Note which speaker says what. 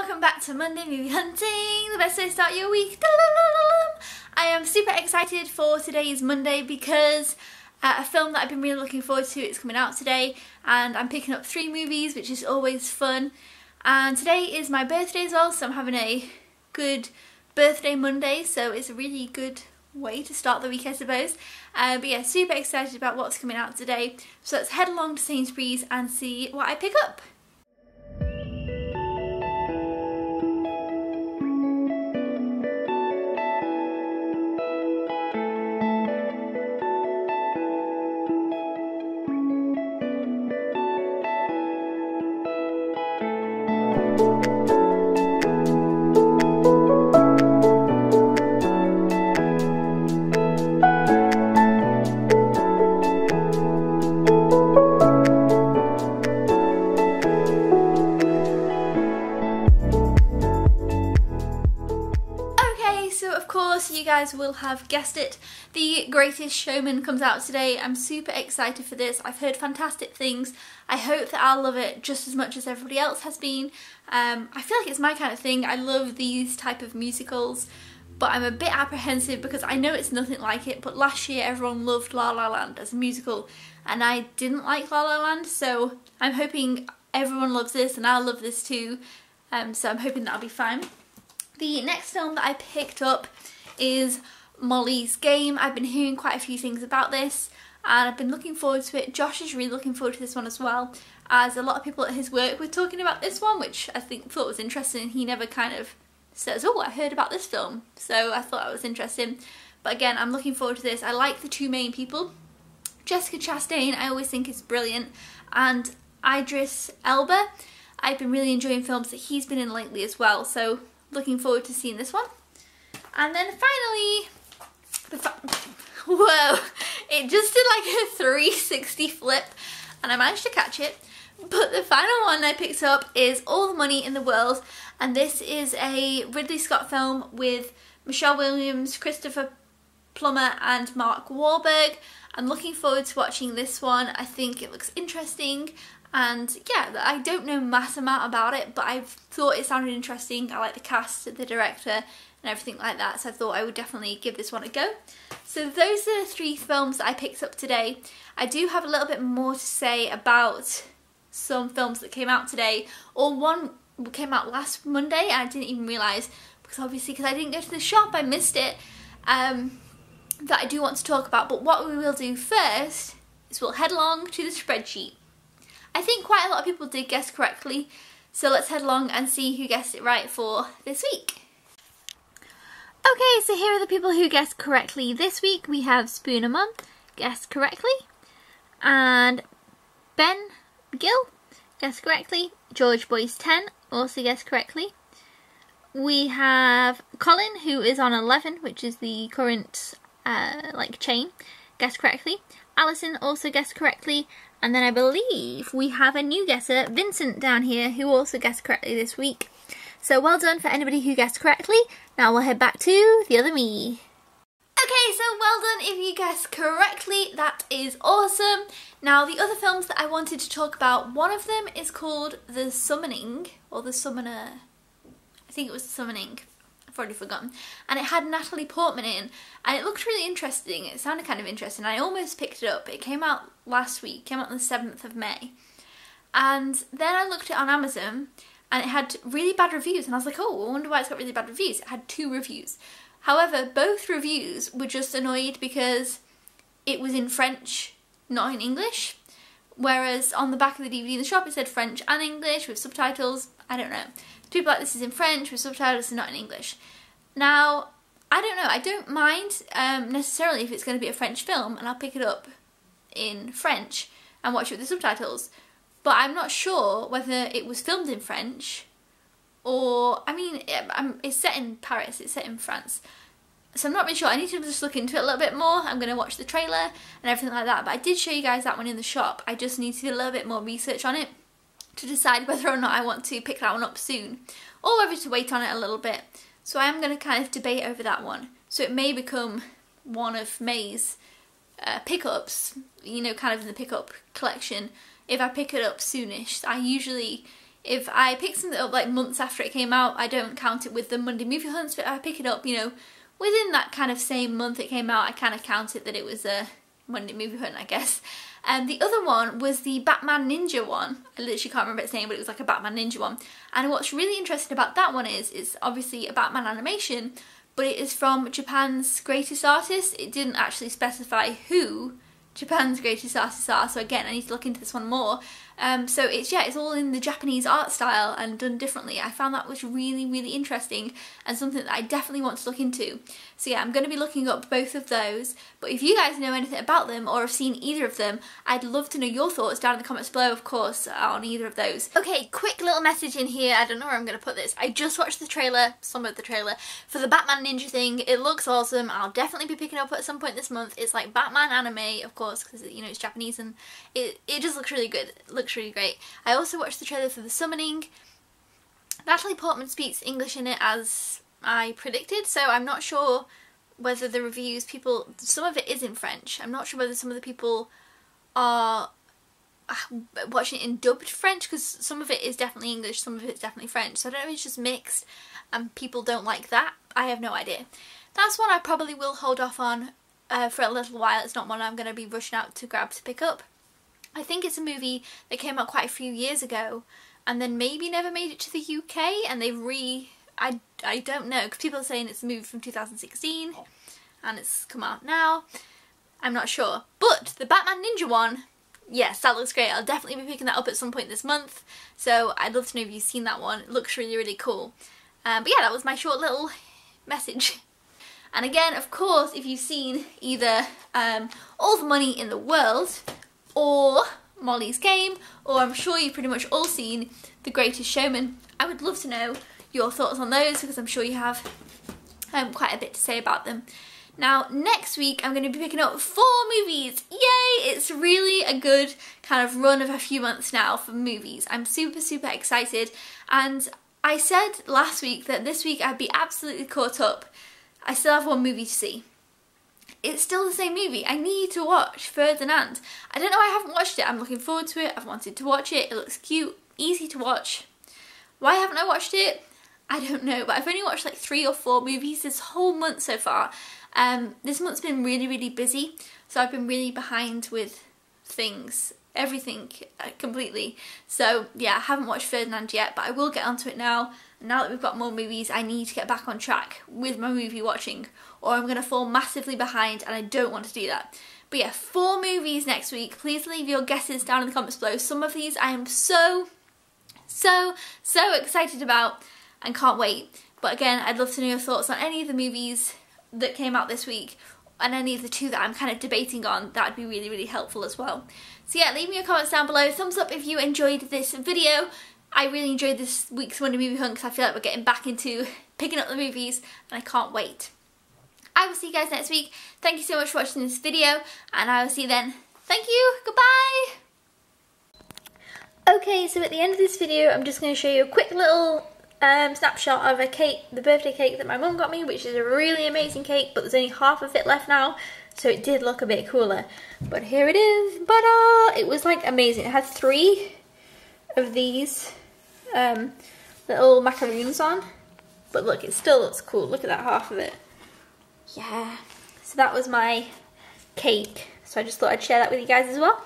Speaker 1: welcome back to Monday Movie Hunting, the best way to start your week. I am super excited for today's Monday because a film that I've been really looking forward to is coming out today, and I'm picking up 3 movies, which is always fun. And today is my birthday as well, so I'm having a good birthday Monday, so it's a really good way to start the week, I suppose. But yeah, super excited about what's coming out today. So let's head along to Sainsbury's and see what I pick up. You guys will have guessed it, The Greatest Showman comes out today. I'm super excited for this. I've heard fantastic things. I hope that I'll love it just as much as everybody else has been. I feel like it's my kind of thing. I love these type of musicals, but I'm a bit apprehensive because I know it's nothing like it, but last year everyone loved La La Land as a musical and I didn't like La La Land, so I'm hoping everyone loves this and I'll love this too, so I'm hoping that'll be fine. The next film that I picked up is Molly's Game. I've been hearing quite a few things about this and I've been looking forward to it. Josh is really looking forward to this one as well, as a lot of people at his work were talking about this one, which I thought was interesting. He never kind of says, oh, I heard about this film, so I thought that was interesting. But again, I'm looking forward to this. I like the 2 main people. Jessica Chastain I always think is brilliant, and Idris Elba. I've been really enjoying films that he's been in lately as well, so looking forward to seeing this one. And then finally, whoa, it just did like a 360 flip and I managed to catch it. But the final one I picked up is All the Money in the World, and this is a Ridley Scott film with Michelle Williams, Christopher Plummer and Mark Wahlberg. I'm looking forward to watching this one. I think it looks interesting. And yeah, I don't know mass amount about it, but I thought it sounded interesting. I like the cast, the director and everything like that, so I thought I would definitely give this one a go. So those are the 3 films that I picked up today. I do have a little bit more to say about some films that came out today, or one came out last Monday and I didn't even realise, because obviously because I didn't go to the shop I missed it, that I do want to talk about. But what we will do first is we'll head along to the spreadsheet. I think quite a lot of people did guess correctly, so let's head along and see who guessed it right for this week. Okay, so here are the people who guessed correctly this week. We have Spooner Mum guessed correctly, and Ben Gill guessed correctly. George Boyce 10 also guessed correctly. We have Colin, who is on 11, which is the current chain, guessed correctly. Alison also guessed correctly, and then I believe we have a new guesser, Vincent, down here, who also guessed correctly this week. So well done for anybody who guessed correctly. Now we'll head back to the other me. Okay, so well done if you guessed correctly. That is awesome. Now the other films that I wanted to talk about, one of them is called The Summoning, or The Summoner. I think it was The Summoning. I've already forgotten. And it had Natalie Portman in, and it looked really interesting. It sounded kind of interesting. I almost picked it up. It came out last week. It came out on the 7th of May. And then I looked it on Amazon, and it had really bad reviews, and I was like, oh, I wonder why it's got really bad reviews. It had 2 reviews. However, both reviews were just annoyed because it was in French, not in English. Whereas on the back of the DVD in the shop it said French and English with subtitles. I don't know. People like this is in French with subtitles and not in English. Now, I don't know. I don't mind necessarily if it's going to be a French film and I'll pick it up in French and watch it with the subtitles. But I'm not sure whether it was filmed in French or, I mean, it's set in Paris, it's set in France. So I'm not really sure. I need to just look into it a little bit more. I'm going to watch the trailer and everything like that. But I did show you guys that one in the shop. I just need to do a little bit more research on it to decide whether or not I want to pick that one up soon, or whether to wait on it a little bit. So I am going to kind of debate over that one. So it may become one of May's pickups, you know, kind of in the pickup collection, if I pick it up soonish. I usually if I pick something up like months after it came out, I don't count it with the Monday movie hunts, but if I pick it up, you know, within that kind of same month it came out, I kind of count it that it was a Monday movie hunt, I guess. The other one was the Batman Ninja one. I literally can't remember its name, but it was like a Batman Ninja one. And what's really interesting about that one is it's obviously a Batman animation, but it is from Japan's greatest artists. It didn't actually specify who Japan's greatest artists are, so again I need to look into this one more. So it's all in the Japanese art style and done differently. I found that was really, really interesting and something that I definitely want to look into. So yeah, I'm going to be looking up both of those, but if you guys know anything about them or have seen either of them, I'd love to know your thoughts down in the comments below, of course, on either of those. Okay, quick little message in here. I don't know where I'm going to put this. I just watched the trailer, some of the trailer, for the Batman Ninja thing. It looks awesome. I'll definitely be picking it up at some point this month. It's like Batman anime, of course, because you know it's Japanese, and it just looks really good. It looks really great. I also watched the trailer for The Summoning. Natalie Portman speaks English in it as I predicted, so I'm not sure whether the reviews, some of it is in French. I'm not sure whether some of the people are watching it in dubbed French, because some of it is definitely English, some of it's definitely French. So I don't know if it's just mixed and people don't like that. I have no idea. That's one I probably will hold off on for a little while. It's not one I'm going to be rushing out to grab to pick up. I think it's a movie that came out quite a few years ago and then maybe never made it to the UK, and they've I don't know, because people are saying it's a movie from 2016 and it's come out now. I'm not sure. But the Batman Ninja one, yes, that looks great. I'll definitely be picking that up at some point this month. So I'd love to know if you've seen that one. It looks really, really cool. But yeah, that was my short little message. And again, of course, if you've seen either All the Money in the World or Molly's Game, or I'm sure you've pretty much all seen The Greatest Showman, I would love to know your thoughts on those, because I'm sure you have quite a bit to say about them. Now, next week I'm going to be picking up 4 movies. Yay! It's really a good kind of run of a few months now for movies. I'm super, super excited. And I said last week that this week I'd be absolutely caught up. I still have 1 movie to see. It's still the same movie. I need to watch Ferdinand. I don't know, I haven't watched it. I'm looking forward to it. I've wanted to watch it. It looks cute, easy to watch. Why haven't I watched it? I don't know, but I've only watched like 3 or 4 movies this whole month so far. This month's been really, really busy, so I've been really behind with things, everything completely. So yeah, I haven't watched Ferdinand yet, but I will get onto it now. Now that we've got more movies, I need to get back on track with my movie watching, or I'm going to fall massively behind, and I don't want to do that. But yeah, 4 movies next week. Please leave your guesses down in the comments below. Some of these I am so excited about and can't wait. But again, I'd love to know your thoughts on any of the movies that came out this week, and any of the 2 that I'm kind of debating on. That would be really, really helpful as well. So yeah, leave me your comments down below. Thumbs up if you enjoyed this video. I really enjoyed this week's Monday movie hunt, because I feel like we're getting back into picking up the movies, and I can't wait. I will see you guys next week. Thank you so much for watching this video, and I will see you then. Thank you, goodbye! Okay, so at the end of this video, I'm just going to show you a quick little snapshot of a cake, the birthday cake that my mum got me, which is a really amazing cake, but there's only half of it left now, so it did look a bit cooler. But here it is, ta-da! It was like amazing. It had 3 of these little macaroons on, but look, it still looks cool. Look at that half of it. Yeah, so that was my cake, so I just thought I'd share that with you guys as well.